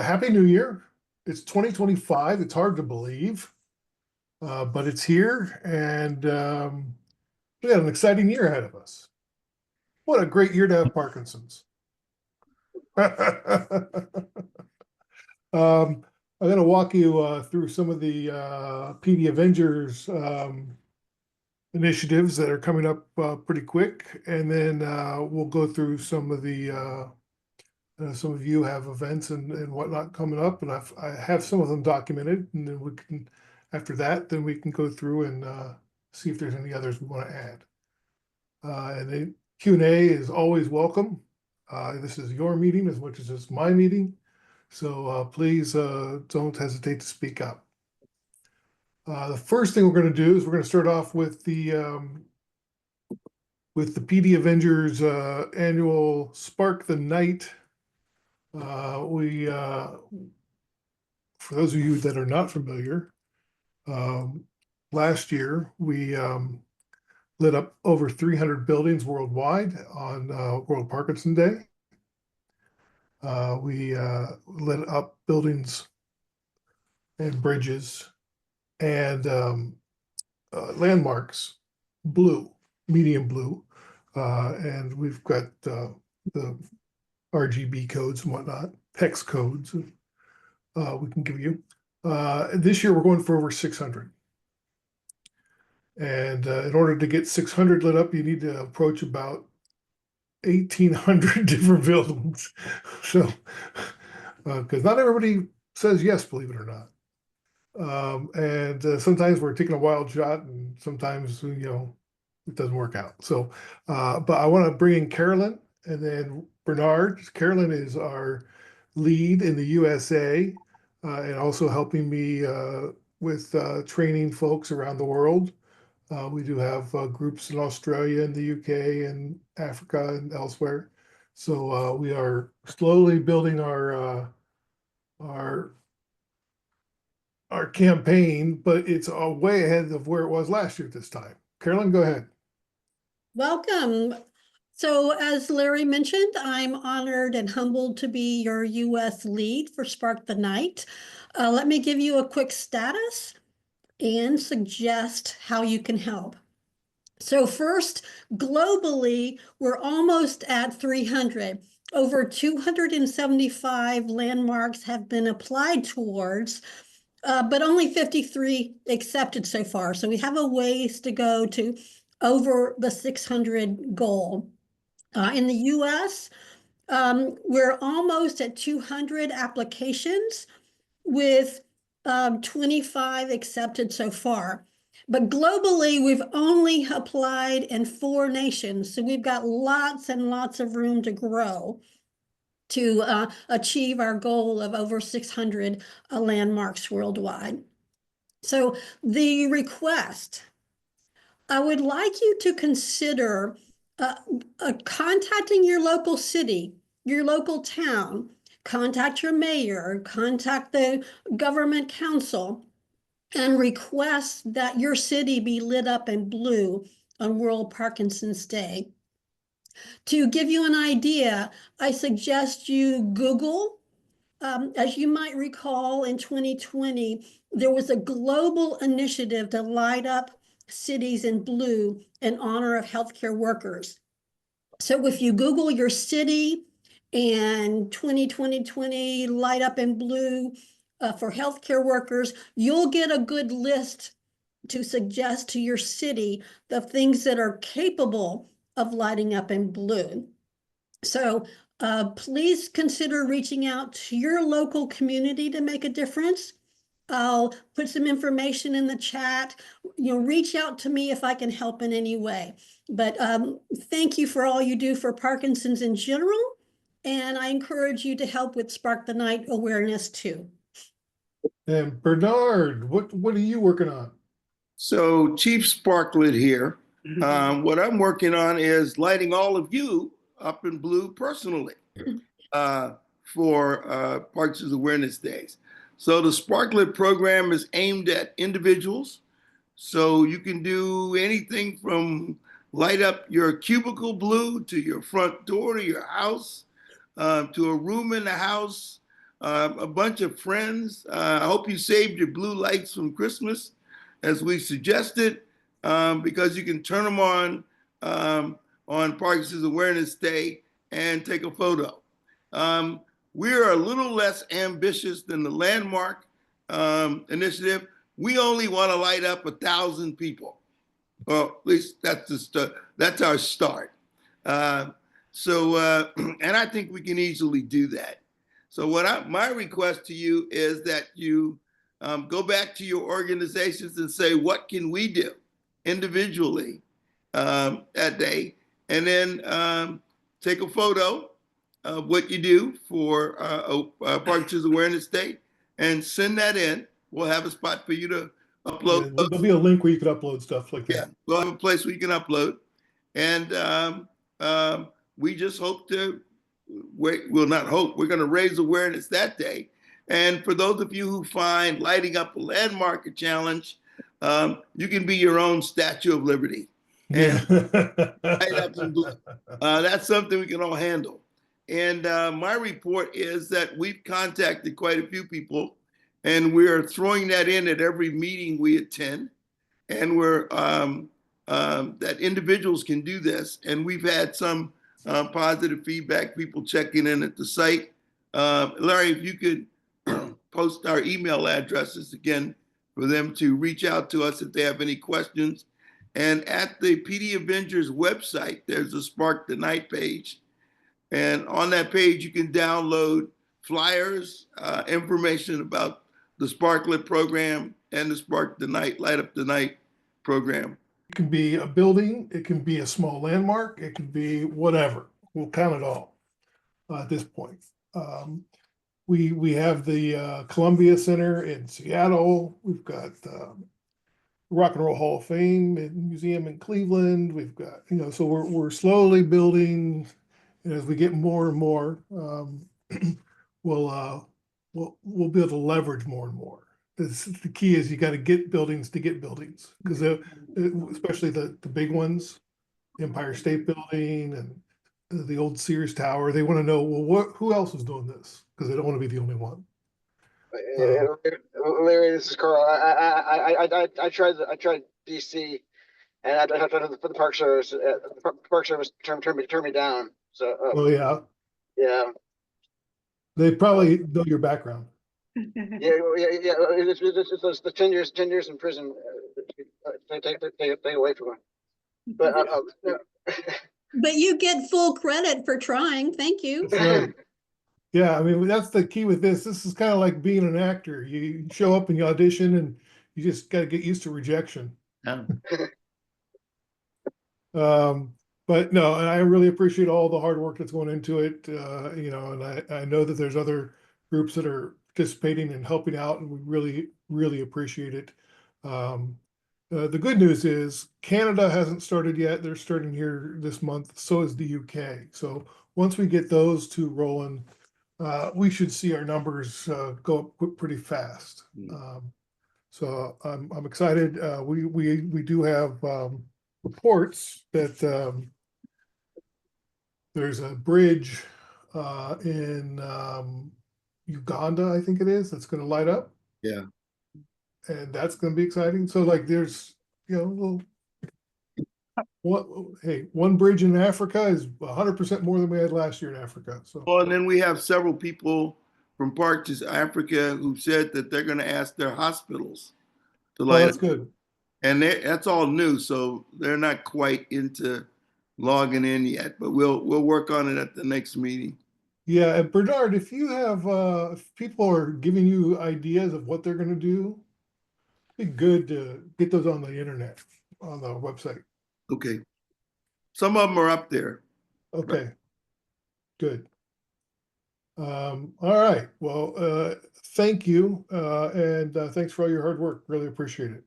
Happy New Year. It's 2025. It's hard to believe, but it's here, and we got an exciting year ahead of us. What a great year to have Parkinson's. I'm going to walk you through some of the PD Avengers initiatives that are coming up pretty quick, and then we'll go through some of the some of you have events and whatnot coming up, and I have some of them documented, and then we can, after that, then we can go through and see if there's any others we want to add. And then Q&A is always welcome. This is your meeting as much as it's my meeting, so please don't hesitate to speak up. The first thing we're going to do is we're going to start off with the PD Avengers annual Spark the Night. For those of you that are not familiar, last year we lit up over 300 buildings worldwide on World Parkinson Day. We lit up buildings and bridges and landmarks, blue, medium blue, and we've got the RGB codes and whatnot, hex codes we can give you. This year we're going for over 600. And in order to get 600 lit up, you need to approach about 1,800 different buildings. So, because not everybody says yes, believe it or not. And sometimes we're taking a wild shot, and sometimes, it doesn't work out. So, but I want to bring in Carolyn and then Bernard. Carolyn is our lead in the USA and also helping me with training folks around the world. We do have groups in Australia and the UK and Africa and elsewhere. So we are slowly building our campaign, but it's way ahead of where it was last year at this time. Carolyn, go ahead. Welcome. So as Larry mentioned, I'm honored and humbled to be your US lead for Spark the Night. Let me give you a quick status and suggest how you can help. So first, globally, we're almost at 300. Over 275 landmarks have been applied towards, but only 53 accepted so far. So we have a ways to go to over the 600 goal. In the US, we're almost at 200 applications with 25 accepted so far. But globally, we've only applied in 4 nations. So we've got lots and lots of room to grow to achieve our goal of over 600 landmarks worldwide. So the request, I would like you to consider contacting your local city, your local town, contact your mayor, contact the government council, and request that your city be lit up in blue on World Parkinson's Day. To give you an idea, I suggest you Google. As you might recall, in 2020, there was a global initiative to light up cities in blue in honor of healthcare workers. So if you Google your city and 2020 light up in blue for healthcare workers, you'll get a good list to suggest to your city the things that are capable of lighting up in blue. So please consider reaching out to your local community to make a difference. I'll put some information in the chat. Reach out to me if I can help in any way. But thank you for all you do for Parkinson's in general. And I encourage you to help with Spark the Night awareness too. And Bernard, what are you working on? So Chief Sparklet here. What I'm working on is lighting all of you up in blue personally for Parkinson's Awareness Days. So the Sparklet program is aimed at individuals. So you can do anything from light up your cubicle blue to your front door to your house, to a room in the house, a bunch of friends. I hope you saved your blue lights from Christmas, as we suggested, because you can turn them on Parkinson's Awareness Day and take a photo. We're a little less ambitious than the Landmark initiative. We only want to light up 1,000 people. Well, at least that's our start. And I think we can easily do that. So my request to you is that you go back to your organizations and say, what can we do individually that day? And then take a photo of what you do for Parkinson's Awareness Day and send that in. We'll have a spot for you to upload. Yeah, there'll be a link where you can upload stuff like that. Yeah, we'll have a place where you can upload. And we just hope to, we'll not hope, we're going to raise awareness that day. And for those of you who find lighting up a landmark a challenge, you can be your own Statue of Liberty. And light up in blue. That's something we can all handle. And my report is that we've contacted quite a few people, and we're throwing that in at every meeting we attend. And we're that individuals can do this. And we've had some positive feedback, people checking in at the site. Larry, if you could post our email addresses again for them to reach out to us if they have any questions. And at the PD Avengers website, there's a Spark the Night page. And on that page, you can download flyers, information about the Sparklet program and the Spark the Night, Light Up the Night program. It can be a building, it can be a small landmark, it can be whatever. We'll count it all at this point. We have the Columbia Center in Seattle. We've got Rock and Roll Hall of Fame Museum in Cleveland. We've got, so we're slowly building. And as we get more and more, we'll be able to leverage more and more. The key is you got to get buildings, because especially the big ones, Empire State Building and the old Sears Tower. They want to know, well, who else is doing this? Because they don't want to be the only one. Larry, this is Carl. I tried DC, and I tried for the Park Service. The Park Service turned me down. So. Oh yeah. Yeah. They probably know your background. Yeah. It's the 10 years in prison. Take away from it. But but you get full credit for trying. Thank you. Right. Yeah, I mean, that's the key with this. This is kind of like being an actor. You show up and you audition, and you just got to get used to rejection. But no, and I really appreciate all the hard work that's going into it. And I know that there's other groups that are participating and helping out, and we really, really appreciate it. The good news is Canada hasn't started yet. They're starting here this month. So is the UK. So once we get those two rolling, we should see our numbers go up pretty fast. So I'm excited. We do have reports that there's a bridge in Uganda, I think it is, that's going to light up. Yeah. And that's going to be exciting. So like there's, one bridge in Africa is 100% more than we had last year in Africa. So. Well, and then we have several people from Parks Africa who said that they're going to ask their hospitals to light up. That's good. And that's all new, so they're not quite into logging in yet, but we'll work on it at the next meeting. Yeah, and Bernard, if you have if people are giving you ideas of what they're going to do, it'd be good to get those on the internet, on the website. Okay. Some of them are up there. Okay. Good. All right. Well, thank you. And thanks for all your hard work. Really appreciate it.